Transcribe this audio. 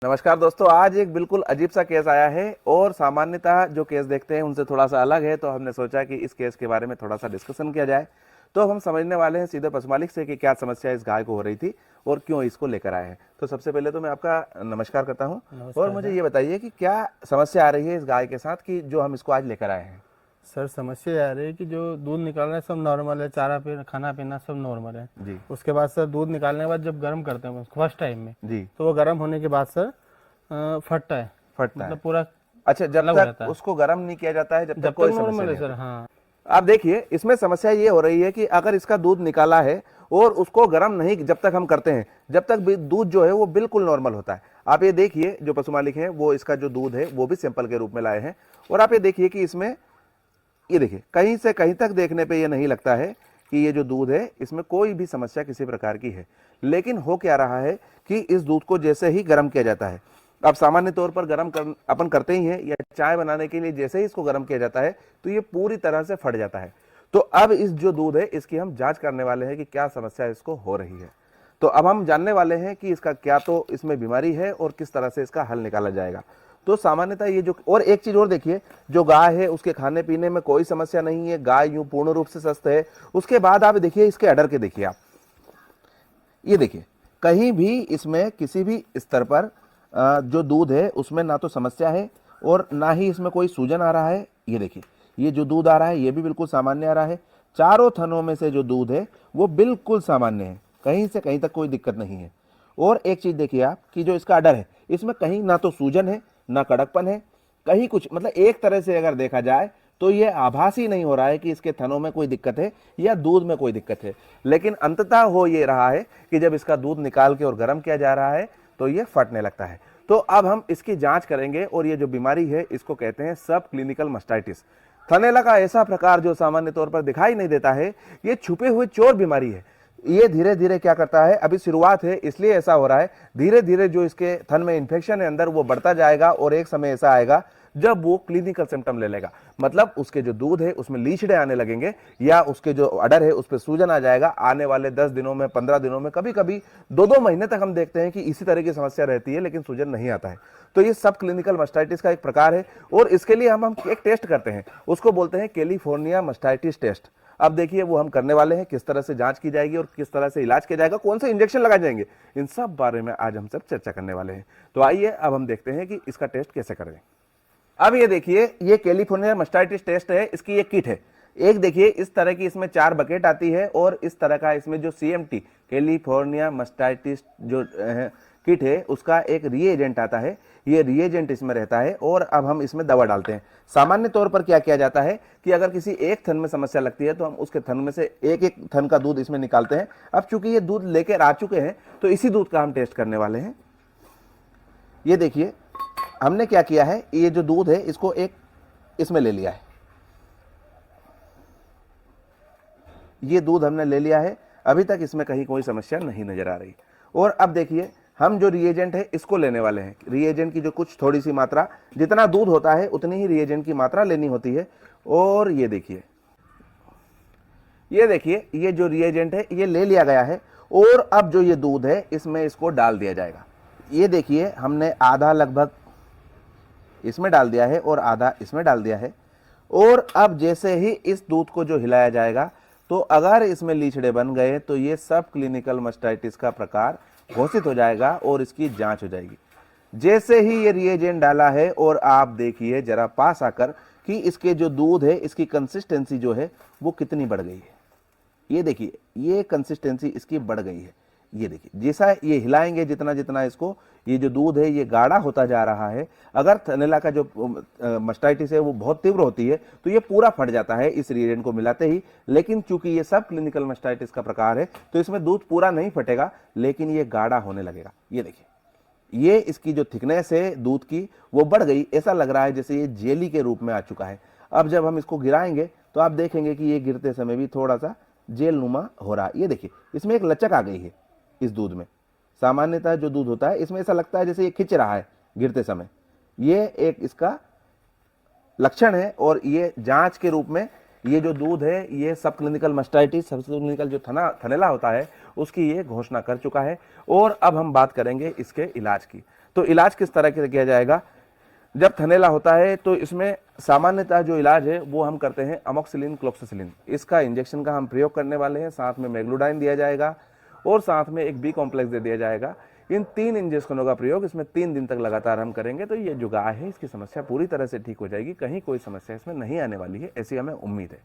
नमस्कार दोस्तों, आज एक बिल्कुल अजीब सा केस आया है और सामान्यतः जो केस देखते हैं उनसे थोड़ा सा अलग है। तो हमने सोचा कि इस केस के बारे में थोड़ा सा डिस्कशन किया जाए। तो अब हम समझने वाले हैं सीधे पशु मालिक से कि क्या समस्या इस गाय को हो रही थी और क्यों इसको लेकर आए हैं। तो सबसे पहले तो मैं आपका नमस्कार करता हूं और नमस्कार मुझे सर। ये बताइए कि क्या समस्या आ रही है इस गाय के साथ कि जो हम इसको आज लेकर आए हैं। सर समस्या ये आ रही है कि जो दूध निकालना है सब नॉर्मल है, चारा पीना खाना पीना सब नॉर्मल है। जी उसके बाद सर दूध निकालने के बाद जब गर्म करते हैं फर्स्ट टाइम में, जी। तो वो गर्म होने के बाद सर फटता है, फटता है। मतलब पूरा अच्छा, जब अलग हो तक जाता है। उसको गर्म नहीं किया जाता है जब तक जब तक कोई समस्या नॉर्मल है नहीं सर। होती। हाँ आप देखिए, इसमें समस्या ये हो रही है कि अगर इसका दूध निकाला है और उसको गर्म नहीं जब तक हम करते हैं, जब तक भी दूध जो है वो बिल्कुल नॉर्मल होता है। आप ये देखिए, जो पशु मालिक हैं वो इसका जो दूध है वो भी सैंपल के रूप में लाए हैं और आप ये देखिए कि इसमें ये देखिए कहीं से कहीं तक देखने पे ये नहीं लगता है कि ये जो दूध है इसमें कोई भी समस्या किसी प्रकार की है। लेकिन हो क्या रहा है कि इस दूध को जैसे ही गर्म किया जाता है, अब सामान्य तौर पर अपन करते ही हैं, या चाय बनाने के लिए जैसे ही इसको गर्म किया जाता है तो ये पूरी तरह से फट जाता है। तो अब इस जो दूध है इसकी हम जांच करने वाले हैं कि क्या समस्या इसको हो रही है। तो अब हम जानने वाले हैं कि इसका क्या तो इसमें बीमारी है और किस तरह से इसका हल निकाला जाएगा। तो सामान्यतः ये जो, और एक चीज और देखिए, जो गाय है उसके खाने पीने में कोई समस्या नहीं है, गाय यूं पूर्ण रूप से स्वस्थ है। उसके बाद आप देखिए इसके अडर के देखिए, आप ये देखिए कहीं भी इसमें किसी भी स्तर पर जो दूध है उसमें ना तो समस्या है और ना ही इसमें कोई सूजन आ रहा है। ये देखिए, ये जो दूध आ रहा है ये भी बिल्कुल सामान्य आ रहा है। चारों थनों में से जो दूध है वो बिल्कुल सामान्य है, कहीं से कहीं तक कोई दिक्कत नहीं है। और एक चीज देखिए आप कि जो इसका अडर है इसमें कहीं ना तो सूजन है ना कड़कपन है, कहीं कुछ, मतलब एक तरह से अगर देखा जाए तो ये आभास ही नहीं हो रहा है कि इसके थनों में कोई दिक्कत है या दूध में कोई दिक्कत है। लेकिन अंततः हो ये रहा है कि जब इसका दूध निकाल के और गर्म किया जा रहा है तो ये फटने लगता है। तो अब हम इसकी जांच करेंगे और ये जो बीमारी है इसको कहते हैं सब क्लिनिकल मस्टाइटिस। थनैला का ऐसा प्रकार जो सामान्य तौर पर दिखाई नहीं देता है, ये छुपे हुए चोर बीमारी है। ये धीरे धीरे क्या करता है, अभी शुरुआत है इसलिए ऐसा हो रहा है, धीरे धीरे जो इसके थन में इन्फेक्शन है अंदर वो बढ़ता जाएगा और एक समय ऐसा आएगा जब वो क्लिनिकल सिम्टम ले लेगा। मतलब उसके जो दूध है उसमें लीचड़े आने लगेंगे या उसके जो अडर है उस पर सूजन आ जाएगा। आने वाले 10 दिनों में, 15 दिनों में, कभी कभी 2-2 महीने तक हम देखते हैं कि इसी तरह की समस्या रहती है लेकिन सूजन नहीं आता है। तो ये सब क्लिनिकल मस्टाइटिस का एक प्रकार है और इसके लिए हम एक टेस्ट करते हैं, उसको बोलते हैं कैलिफोर्निया मस्टाइटिस टेस्ट। अब देखिए वो हम करने वाले हैं, किस तरह से जांच की जाएगी और किस तरह से इलाज किया जाएगा, कौन से इंजेक्शन लगाए जाएंगे, इन सब बारे में आज हम सब चर्चा करने वाले हैं। तो आइए अब हम देखते हैं कि इसका टेस्ट कैसे करें। अब ये देखिए, ये कैलिफोर्निया मस्टाइटिस टेस्ट है, इसकी ये किट है। एक देखिए इस तरह की इसमें 4 बकेट आती है और इस तरह का इसमें जो CMT कैलिफोर्निया मस्टाइटिस जो किट है उसका एक रिएजेंट आता है। ये रिएजेंट इसमें रहता है और अब हम इसमें दवा डालते हैं। सामान्य तौर पर क्या किया जाता है कि अगर किसी एक थन में समस्या लगती है तो हम उसके थन में से एक एक थन का दूध इसमें निकालते हैं। अब चूंकि ये दूध लेकर आ चुके हैं तो इसी दूध का हम टेस्ट करने वाले हैं। ये देखिए हमने क्या किया है, ये जो दूध है इसको एक इसमें ले लिया है, ये दूध हमने ले लिया है। अभी तक इसमें कहीं कोई समस्या नहीं नजर आ रही। और अब देखिए हम जो रिएजेंट है इसको लेने वाले हैं। रिएजेंट की जो कुछ थोड़ी सी मात्रा, जितना दूध होता है उतनी ही रिएजेंट की मात्रा लेनी होती है। और ये देखिए ये जो रिएजेंट है ये ले लिया गया है और अब जो ये दूध है इसमें इसको डाल दिया जाएगा। ये देखिए हमने आधा लगभग इसमें डाल दिया है और आधा इसमें डाल दिया है। और अब जैसे ही इस दूध को जो हिलाया जाएगा तो अगर इसमें लीचड़े बन गए तो ये सब क्लिनिकल मस्टाइटिस का प्रकार घोषित हो जाएगा और इसकी जांच हो जाएगी। जैसे ही ये रिएजेंट डाला है और आप देखिए जरा पास आकर कि इसके जो दूध है इसकी कंसिस्टेंसी जो है वो कितनी बढ़ गई है। ये देखिए ये कंसिस्टेंसी इसकी बढ़ गई है। ये देखिए जैसा ये हिलाएंगे जितना जितना इसको, ये जो दूध है ये गाढ़ा होता जा रहा है। अगर थनैला का जो मस्टाइटिस है वो बहुत तीव्र होती है तो ये पूरा फट जाता है इस रिएजेंट को मिलाते ही। लेकिन चूंकि ये सब क्लिनिकल मस्टाइटिस का प्रकार है तो इसमें दूध पूरा नहीं फटेगा लेकिन ये गाढ़ा होने लगेगा। ये देखिए ये इसकी जो थिकनेस है दूध की वो बढ़ गई, ऐसा लग रहा है जैसे ये जेली के रूप में आ चुका है। अब जब हम इसको गिराएंगे तो आप देखेंगे कि ये गिरते समय भी थोड़ा सा जेल नुमा हो रहा है। ये देखिए इसमें एक लचक आ गई है इस दूध में। सामान्यतः जो दूध होता है इसमें ऐसा लगता है जैसे ये खिंच रहा है गिरते समय, ये एक इसका लक्षण है। और ये जांच के रूप में ये जो दूध है ये सब क्लिनिकल मस्टाइटिस, सब क्लिनिकल जो थनैला होता है उसकी ये घोषणा कर चुका है। और अब हम बात करेंगे इसके इलाज की। तो इलाज किस तरह से किया जाएगा? जब थनैला होता है तो इसमें सामान्यतः जो इलाज है वो हम करते हैं अमोक्सिलिन क्लोक्सासिलिन, इसका इंजेक्शन का हम प्रयोग करने वाले हैं। साथ में मेग्लूडाइन दिया जाएगा और साथ में एक बी कॉम्प्लेक्स दे दिया जाएगा। इन 3 इंजेक्शनों का प्रयोग इसमें 3 दिन तक लगातार हम करेंगे तो ये जो गाय है इसकी समस्या पूरी तरह से ठीक हो जाएगी। कहीं कोई समस्या इसमें नहीं आने वाली है, ऐसी हमें उम्मीद है।